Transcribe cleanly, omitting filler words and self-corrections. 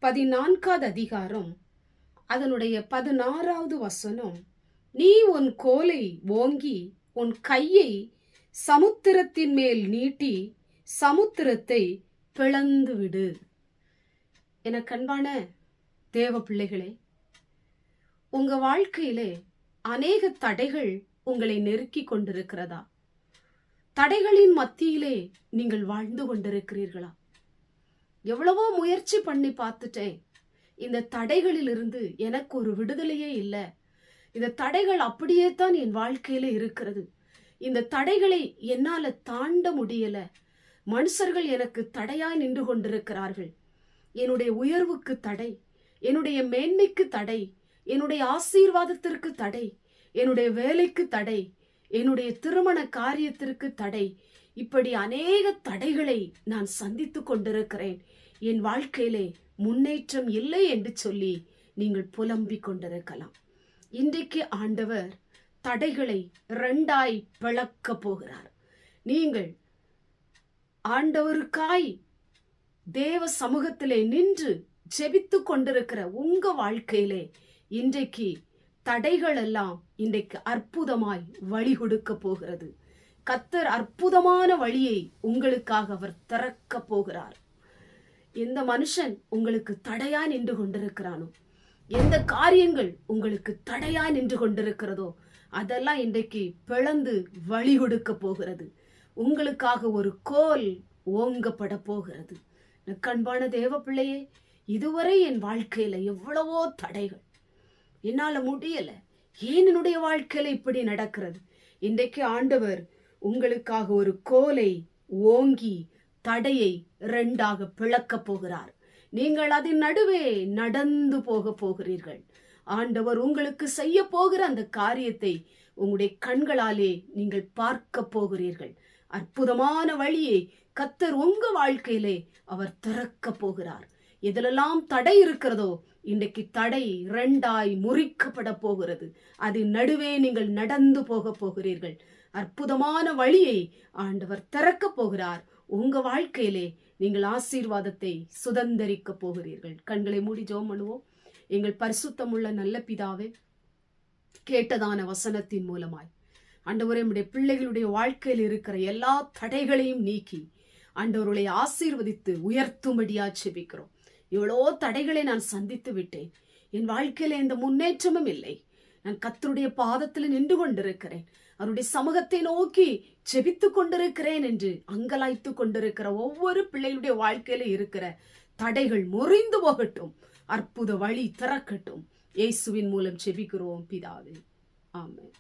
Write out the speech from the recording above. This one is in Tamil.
14வது அதிகாரம் அதனுடைய 16வது வசனம், நீ உன் கோலை ஓங்கி உன் கையை சமுத்திரத்தின் மேல் நீட்டி சமுத்திரத்தை பிளந்து விடு. என கண்பான தேவ பிள்ளைகளே, உங்க வாழ்க்கையிலே அநேக தடைகள் உங்களை நெருக்கி கொண்டிருக்கிறதா? தடைகளின் மத்தியிலே நீங்கள் வாழ்ந்து கொண்டிருக்கிறீர்களா? எவ்வளவோ முயற்சி பண்ணி பார்த்துட்டேன், இந்த தடைகளில் இருந்து எனக்கு ஒரு விடுதலையே இல்லை, இந்த தடைகள் அப்படியே தான் என் வாழ்க்கையில இருக்கிறது, இந்த தடைகளை என்னால தாண்ட முடியல, மனுஷர்கள் எனக்கு தடையாய் நின்று கொண்டிருக்கிறார்கள், என்னுடைய உயர்வுக்கு தடை, என்னுடைய மேன்மைக்கு தடை, என்னுடைய ஆசீர்வாதத்திற்கு தடை, என்னுடைய வேலைக்கு தடை, என்னுடைய திருமண காரியத்திற்கு தடை, இப்படி அநேக தடைகளை நான் சந்தித்து கொண்டிருக்கிறேன், என் வாழ்க்கையிலே முன்னேற்றம் இல்லை என்று சொல்லி நீங்கள் புலம்பிக் கொண்டிருக்கலாம். இன்றைக்கு ஆண்டவர் தடைகளை 2ஆய் பிளக்க போகிறார். நீங்கள் ஆண்டவருக்காய் தேவ சமூகத்திலே நின்று ஜெபித்து கொண்டிருக்கிற உங்க வாழ்க்கையிலே இன்றைக்கு தடைகள் எல்லாம் இன்றைக்கு அற்புதமாய் வழி கொடுக்க போகிறது. கர்த்தர் அற்புதமான வழியை உங்களுக்காக அவர் திறக்க போகிறார். எந்த மனுஷன் உங்களுக்கு தடையா நின்று கொண்டிருக்கிறானோ, எந்த காரியங்கள் உங்களுக்கு தடையா நின்று கொண்டிருக்கிறதோ அதெல்லாம் இன்றைக்கு பிளந்து வழி கொடுக்க போகிறது. உங்களுக்காக ஒரு கோல் ஓங்கப்பட போகிறது. கண்பான தேவ பிள்ளையே, இதுவரை என் வாழ்க்கையில எவ்வளவோ தடைகள், என்னால முடியல, ஏன் என்னுடைய வாழ்க்கையில இப்படி நடக்கிறது? இன்றைக்கு ஆண்டவர் உங்களுக்காக ஒரு கோலை ஓங்கி தடையை 2ஆக பிளக்க போகிறார். நீங்கள் அதன் நடுவே நடந்து போக போகிறீர்கள். ஆண்டவர் உங்களுக்கு செய்ய போகிற அந்த காரியத்தை உங்களுடைய கண்களாலே நீங்கள் பார்க்க போகிறீர்கள். அற்புதமான வழியை கர்த்தர் உங்க வாழ்க்கையிலே அவர் திறக்க போகிறார். எதிலெல்லாம் தடை இருக்கிறதோ இன்றைக்கு தடை 2ஆய் முறிக்கப்பட போகிறது. அதன் நடுவே நீங்கள் நடந்து போக போகிறீர்கள். அற்புதமான வழியை ஆண்டவர் திறக்க போகிறார். உங்க வாழ்க்கையிலே நீங்கள் ஆசீர்வாதத்தை சுதந்தரிக்க போகிறீர்கள். கண்களை மூடி ஜெபம் பண்ணுவோம். எங்கள் பரிசுத்தமுள்ள நல்ல பிதாவே, கேட்டதான வசனத்தின் மூலமாய் ஆண்டவரே, நம்முடைய பிள்ளைகளுடைய வாழ்க்கையில் இருக்கிற எல்லா தடைகளையும் நீக்கி ஆண்டவர்களை ஆசீர்வதித்து உயர்த்தும்படியா ஜெபிக்கிறோம். எவ்வளோ தடைகளை நான் சந்தித்து விட்டேன், என் வாழ்க்கையில எந்த முன்னேற்றமும் இல்லை, நான் கர்த்தருடைய பாதத்தில் நின்று கொண்டிருக்கிறேன், அவருடைய சமூகத்தை நோக்கி ஜெபித்து கொண்டிருக்கிறேன் என்று அங்கலாய்த்து கொண்டிருக்கிற ஒவ்வொரு பிள்ளைகளுடைய வாழ்க்கையில இருக்கிற தடைகள் முறிந்து போகட்டும், அற்புத வழி திறக்கட்டும். இயேசுவின் மூலம் ஜெபிக்கிறோம் பிதாவே, ஆமென்.